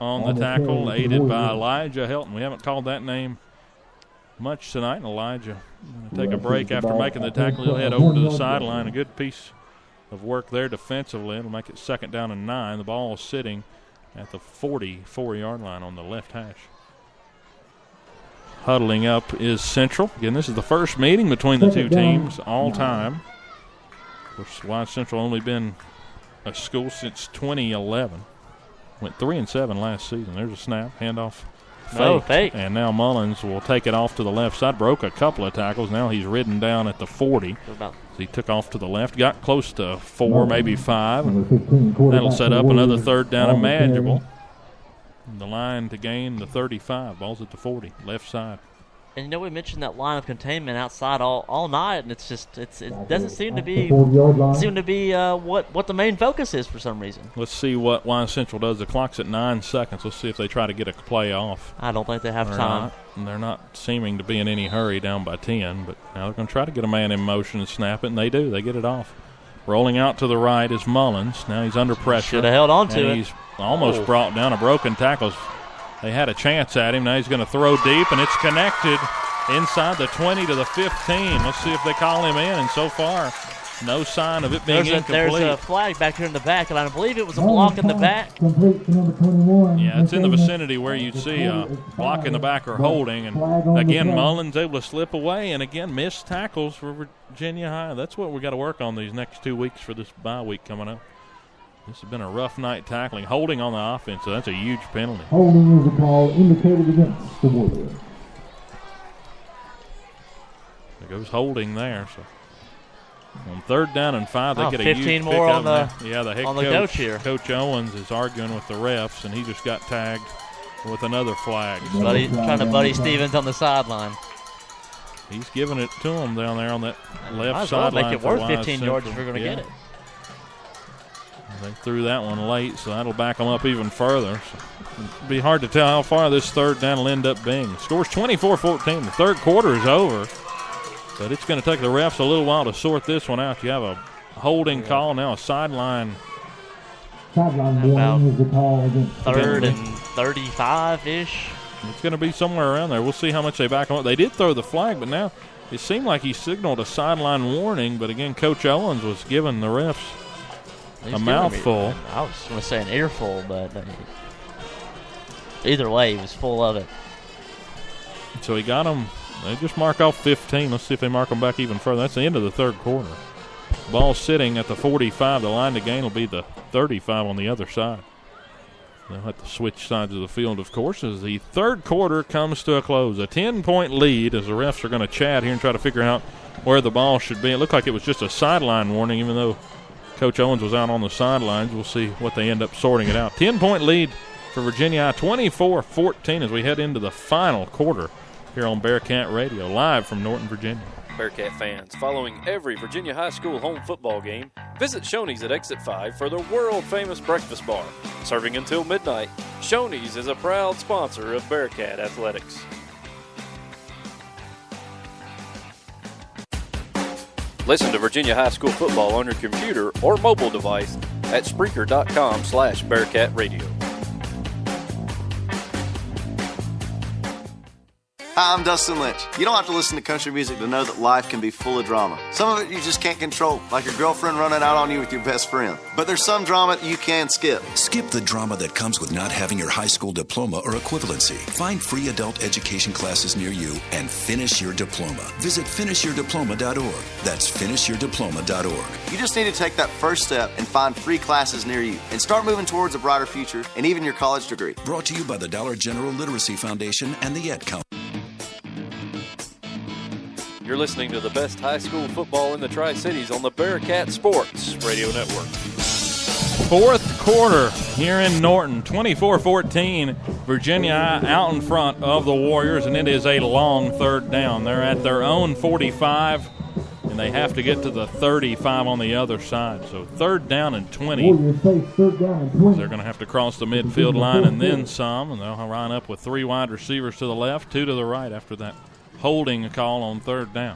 on the tackle, aided by Elijah Helton. We haven't called that name much tonight. And Elijah going to take a break after making the tackle. He'll head over to the sideline. A good piece of work there defensively. It'll make it 2nd down and 9. The ball is sitting at the 44-yard line on the left hash. Huddling up is Central. Again, this is the first meeting between the two teams all time. Of course, Wise Central only been a school since 2011. Went 3-7 last season. There's a snap, handoff. Fake. And now Mullins will take it off to the left side. Broke a couple of tackles. Now he's ridden down at the 40. He took off to the left. Got close to 4, maybe 5. That'll set up another 3rd down and manageable. The line to gain the 35. Ball's at the 40, left side. And we mentioned that line of containment outside all night, and it doesn't seem to be what the main focus is for some reason. Let's see what Wise Central does. The clock's at 9 seconds. Let's see if they try to get a play off. I don't think they have time. They're not seeming to be in any hurry down by 10, but now they're going to try to get a man in motion and snap it, and they do. They get it off. Rolling out to the right is Mullins. Now he's under pressure. Should have held on to it. He's almost brought down. A broken tackle. They had a chance at him. Now he's going to throw deep, and it's connected inside the 20 to the 15. Let's see if they call him in, and so far, no sign of it being incomplete. There's a flag back here in the back, and I believe it was a block in the back. Yeah, it's in the vicinity where you'd see a block in the back or holding. And, again, Mullins able to slip away, and, again, missed tackles for Virginia High. That's what we got to work on these next 2 weeks for this bye week coming up. This has been a rough night tackling. Holding on the offense, so that's a huge penalty. Holding is a call indicated against the Warriors. There goes holding there. So on 3rd down and 5, they get a 15 huge more on the head coach here. Coach Owens is arguing with the refs, and he just got tagged with another flag. Trying to buddy Stevens on the sideline. He's giving it to him down there on that left sideline. sideline. Make it worth 15 yards if we're going to get it. They threw that one late, so that'll back them up even further. So it'll be hard to tell how far this 3rd down will end up being. Score's 24-14. The 3rd quarter is over, but it's going to take the refs a little while to sort this one out. You have a holding call, now a sideline. About is the call against 3rd and 35-ish. It's going to be somewhere around there. We'll see how much they back them up. They did throw the flag, but now it seemed like he signaled a sideline warning, but again, Coach Owens was giving the refs a mouthful. I was going to say an earful, but either way, he was full of it. So he got them. They just mark off 15. Let's see if they mark them back even further. That's the end of the 3rd quarter. Ball sitting at the 45. The line to gain will be the 35 on the other side. They'll have to switch sides of the field, of course, as the 3rd quarter comes to a close. A 10-point lead as the refs are going to chat here and try to figure out where the ball should be. It looked like it was just a sideline warning, even though Coach Owens was out on the sidelines. We'll see what they end up sorting it out. 10-point lead for Virginia High, 24-14 as we head into the final quarter here on Bearcat Radio, live from Norton, Virginia. Bearcat fans, following every Virginia High School home football game, visit Shoney's at Exit 5 for their world-famous breakfast bar. Serving until midnight, Shoney's is a proud sponsor of Bearcat Athletics. Listen to Virginia High School football on your computer or mobile device at Spreaker.com/BearcatRadio. Hi, I'm Dustin Lynch. You don't have to listen to country music to know that life can be full of drama. Some of it you just can't control, like your girlfriend running out on you with your best friend. But there's some drama that you can skip. Skip the drama that comes with not having your high school diploma or equivalency. Find free adult education classes near you and finish your diploma. Visit finishyourdiploma.org. That's finishyourdiploma.org. You just need to take that first step and find free classes near you and start moving towards a brighter future and even your college degree. Brought to you by the Dollar General Literacy Foundation and the Yet Council. You're listening to the best high school football in the Tri-Cities on the Bearcat Sports Radio Network. 4th quarter here in Norton, 24-14. Virginia High out in front of the Warriors, and it is a long 3rd down. They're at their own 45, and they have to get to the 35 on the other side. So 3rd down and 20. They're going to have to cross the midfield line and then some, and they'll line up with 3 wide receivers to the left, 2 to the right after that holding a call on 3rd down.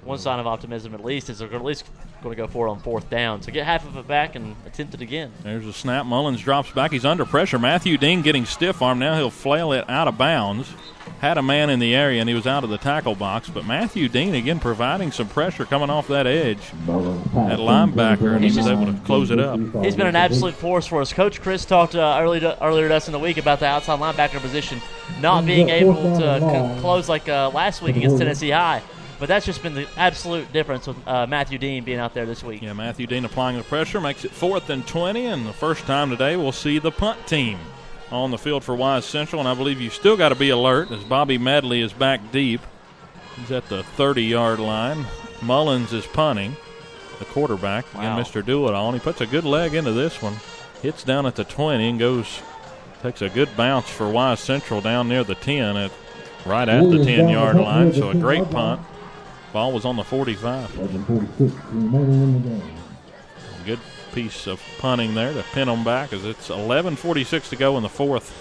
One sign of optimism, at least, is they're going to at least going to go for it on 4th down. So get half of it back and attempt it again. There's a snap. Mullins drops back. He's under pressure. Matthew Dean getting stiff arm. Now he'll flail it out of bounds. Had a man in the area, and he was out of the tackle box. But Matthew Dean, again, providing some pressure coming off that edge at linebacker, and he was able to close it up. He's been an absolute force for us. Coach Chris talked earlier to us in the week about the outside linebacker position not being able to close like last week against Tennessee High. But that's just been the absolute difference with Matthew Dean being out there this week. Yeah, Matthew Dean applying the pressure makes it 4th and 20, and the first time today we'll see the punt team on the field for Wise Central, and I believe you've still got to be alert as Bobby Medley is back deep. He's at the 30-yard line. Mullins is punting, the quarterback. Again, Mr. Do-It-All, and he puts a good leg into this one. Hits down at the 20 and takes a good bounce for Wise Central down near the 10 right at the 10-yard line, so a great punt. Ball was on the 45. Good piece of punting there to pin them back as it's 11:46 to go in the 4th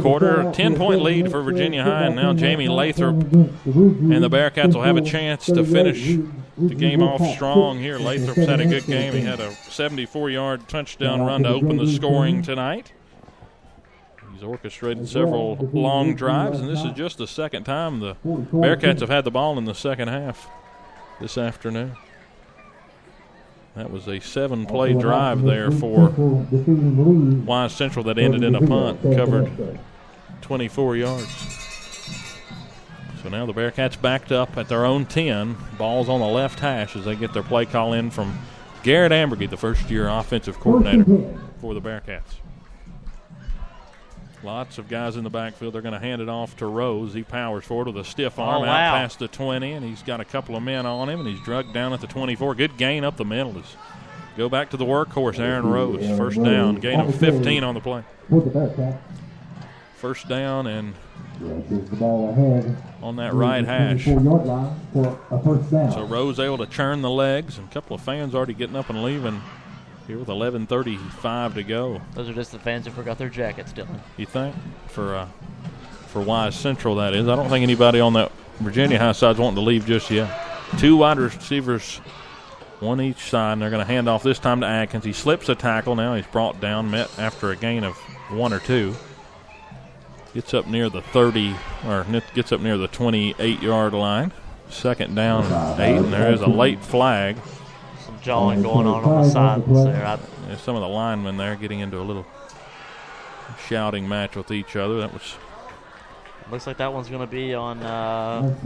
quarter. 10-point lead for Virginia High, and now Jamie Lathrop and the Bearcats will have a chance to finish the game off strong here. Lathrop's had a good game. He had a 74-yard touchdown run to open the scoring tonight. He's orchestrated several long drives, and this is just the second time the Bearcats have had the ball in the second half this afternoon. That was a 7-play drive there for Wise Central that ended in a punt, covered 24 yards. So now the Bearcats backed up at their own 10. Ball's on the left hash as they get their play call in from Garrett Ambergy, the first-year offensive coordinator for the Bearcats. Lots of guys in the backfield. They're going to hand it off to Rose. He powers forward with a stiff arm out past the 20, and he's got a couple of men on him, and he's drugged down at the 24. Good gain up the middle. Go back to the workhorse, Aaron Rose. First down, gain of 15 on the play. First down and on that right hash. So Rose able to churn the legs, and a couple of fans already getting up and leaving here with 11:35 to go. Those are just the fans who forgot their jackets, Dylan. You think? For Wise Central, that is. I don't think anybody on that Virginia High side's wanting to leave just yet. 2 wide receivers, one each side, and they're going to hand off this time to Atkins. He slips a tackle now. He's brought down, met after a gain of 1 or 2. Gets up near the 30, or gets up near the 28-yard line. Second down and 8, and there is a late flag. Some jawing going on the sidelines there. There's some of the linemen there getting into a little shouting match with each other. That was. Looks like that one's going to be on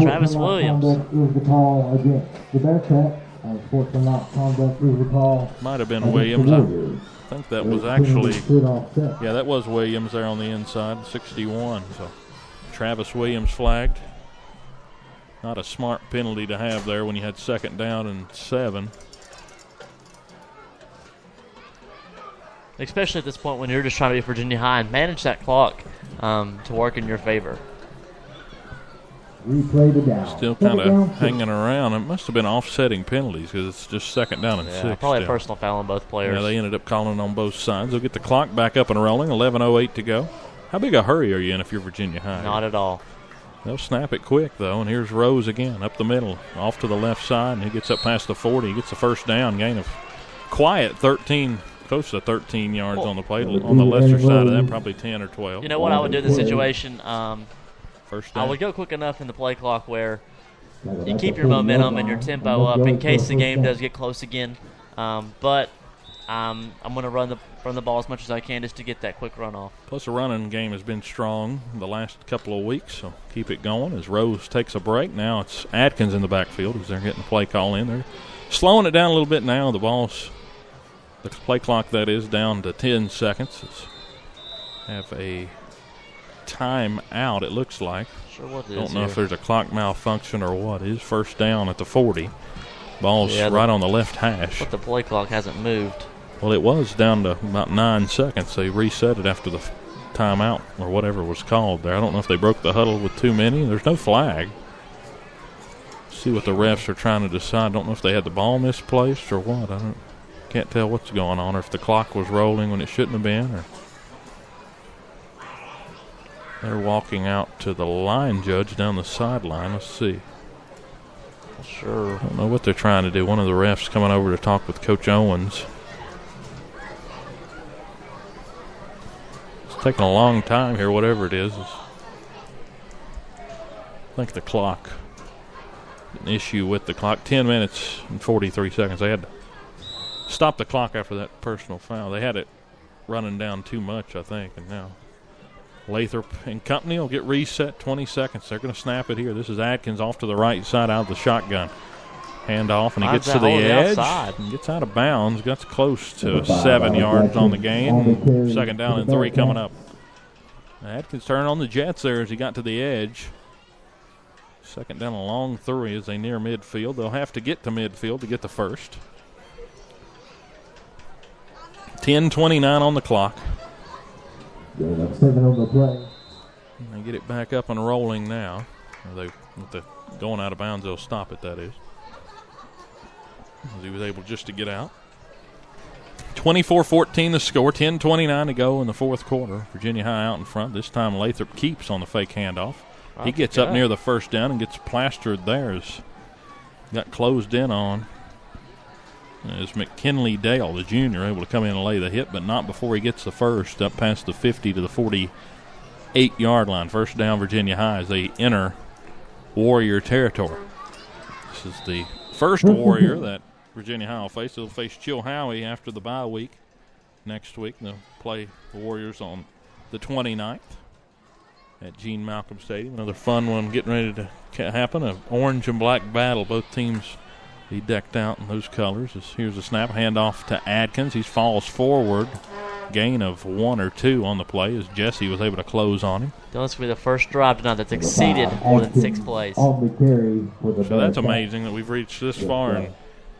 Travis Williams. Might have been Williams. I think that was actually, yeah, that was Williams there on the inside, 61. So Travis Williams flagged. Not a smart penalty to have there when you had second down and 7. Especially at this point when you're just trying to be Virginia High and manage that clock to work in your favor. Still kind of hanging around. It must have been offsetting penalties because it's just second down and 6. Probably still. a personal foul on both players. Yeah, they ended up calling on both sides. They'll get the clock back up and rolling. 11:08 to go. How big a hurry are you in if you're Virginia High? Not at all. They'll snap it quick, though, and here's Rose again up the middle, off to the left side, and he gets up past the 40. He gets the first down, gain of quiet 13, close to 13 yards on the play. On the lesser side of that, probably 10 or 12. You know what I would do in this situation? First down. I would go quick enough in the play clock where you keep your momentum and your tempo up in case the game does get close again. But I'm going to run the ball as much as I can just to get that quick run off. Plus, the running game has been strong the last couple of weeks, so keep it going as Rose takes a break. Now it's Atkins in the backfield as they're getting the play call in. They're slowing it down a little bit now. The play clock, that is, down to 10 seconds. Have a timeout, it looks like. Sure what it is. Don't know if there's a clock malfunction or what. It is first down at the 40. Ball's right on the left hash. But the play clock hasn't moved. Well, it was down to about 9 seconds. They reset it after the timeout or whatever was called there. I don't know if they broke the huddle with too many. There's no flag. See what the refs are trying to decide. I don't know if they had the ball misplaced or what. Can't tell what's going on, or if the clock was rolling when it shouldn't have been. Or they're walking out to the line judge down the sideline. Let's see. Sure. I don't know what they're trying to do. One of the refs coming over to talk with Coach Owens. It's taking a long time here, whatever it is. I think the clock, an issue with the clock. 10 minutes and 43 seconds. They had to stop the clock after that personal foul. They had it running down too much, I think, and now Lathrop and company will get reset. 20 seconds. They're going to snap it here. This is Adkins off to the right side out of the shotgun. Hand off, and he gets to the edge and gets out of bounds. Gets close to 7 yards on the gain. Second down and 3 coming up. Adkins turned on the Jets there as he got to the edge. Second down, a long 3 as they near midfield. They'll have to get to midfield to get the first. 10:29 on the clock. They get it back up and rolling now. With the going out of bounds, they'll stop it, that is. As he was able just to get out. 24-14 the score. 10:29 to go in the fourth quarter. Virginia High out in front. This time Lathrop keeps on the fake handoff. He gets up near the first down and gets plastered there. Got closed in on. As McKinley Dale, the junior, able to come in and lay the hit, but not before he gets the first, up past the 50 to the 48-yard line. First down, Virginia High as they enter Warrior territory. This is the first Warrior that Virginia High will face. They'll face Chilhowie after the bye week. Next week, they'll play the Warriors on the 29th at Gene Malcolm Stadium. Another fun one getting ready to happen, an orange and black battle. Both teams be decked out in those colors. Here's a snap, handoff to Adkins. He falls forward. Gain of 1 or 2 on the play as Jesse was able to close on him. This will be the first drive tonight that's exceeded more than 6 plays. So that's amazing that we've reached this far, and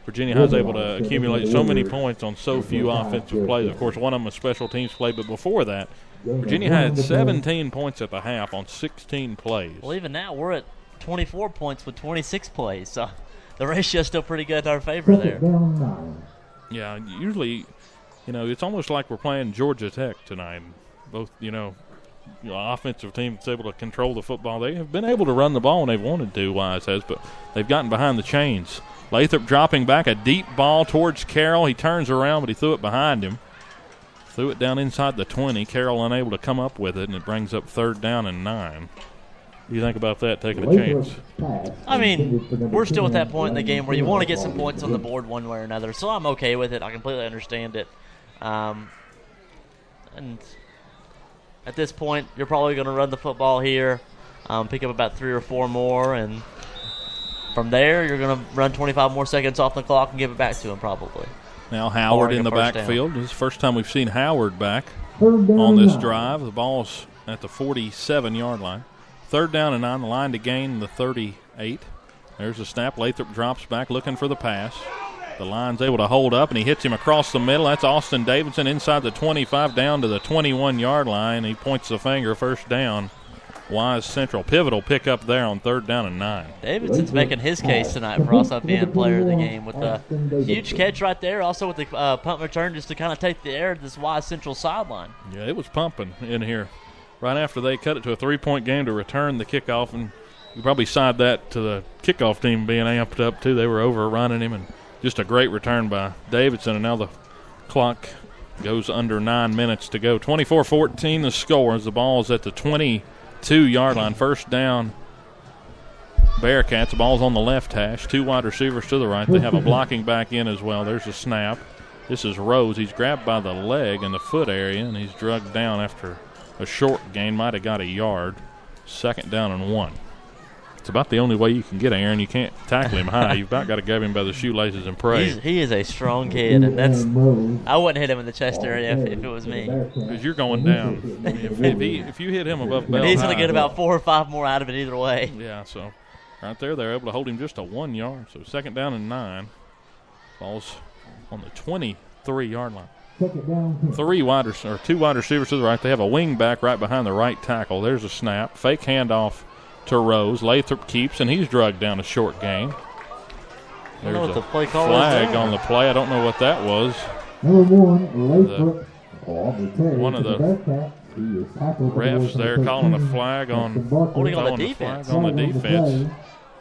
Virginia High's able to accumulate so many points on so few offensive plays. Of course, one of them a special teams play, but before that, Virginia had 17 points at the half on 16 plays. Well, even now we're at 24 points with 26 plays, so the ratio's still pretty good in our favor there. Yeah, usually, it's almost like we're playing Georgia Tech tonight. Both, offensive team that's able to control the football. They have been able to run the ball when they've wanted to, Wise has, but they've gotten behind the chains. Lathrop dropping back, a deep ball towards Carroll. He turns around, but he threw it behind him. Threw it down inside the 20. Carroll unable to come up with it, and it brings up 3rd down and 9. What do you think about that, taking a chance? I mean, we're still at that point in the game where you want to get some points on the board one way or another, so I'm okay with it. I completely understand it. And at this point, you're probably going to run the football here, pick up about 3 or 4 more, and from there, you're going to run 25 more seconds off the clock and give it back to him probably. Now Howard in the backfield. This is the first time we've seen Howard back on this drive. The ball's at the 47-yard line. 3rd down and 9, the line to gain the 38. There's a snap. Lathrop drops back looking for the pass. The line's able to hold up, and he hits him across the middle. That's Austin Davidson inside the 25 down to the 21-yard line. He points the finger, first down. Wise Central pivotal pick up there on 3rd down and 9. Davidson's making his case tonight for also being player of the game with a huge catch right there. Also with the punt return just to kind of take the air to this Wise Central sideline. Yeah, it was pumping in here. Right after they cut it to a 3-point game to return the kickoff, and you probably side that to the kickoff team being amped up too. They were overrunning him, and just a great return by Davidson, and now the clock goes under 9 minutes to go. 24-14 the score as the ball's at the 22-yard line. First down, Bearcats. The ball's on the left hash. 2 wide receivers to the right. They have a blocking back in as well. There's a snap. This is Rose. He's grabbed by the leg and the foot area, and he's drugged down after a short gain. Might have got a yard. 2nd down and 1. It's about the only way you can get Aaron. You can't tackle him high. You've about got to grab him by the shoelaces and pray. He is a strong kid, and I wouldn't hit him in the chest area if it was me. Because you're going down. If you hit him above bell high, he's going to get about 4 or 5 more out of it either way. Yeah, so right there, they're able to hold him just a 1 yard. So 2nd down and 9. Ball's on the 23-yard line. 2 wide receivers to the right. They have a wing back right behind the right tackle. There's a snap. Fake handoff to Rose. Lathrop keeps, and he's drugged down a short gain. There's a flag on the play. I don't know what that was. One of the refs there calling a flag on holding on the defense.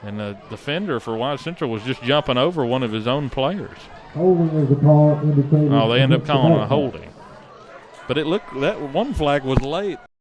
And the defender for White Central was just jumping over one of his own players. Holding is the call indicated. Oh, they end up against the calling a Bearcats. holding. But it looked, that one flag was late.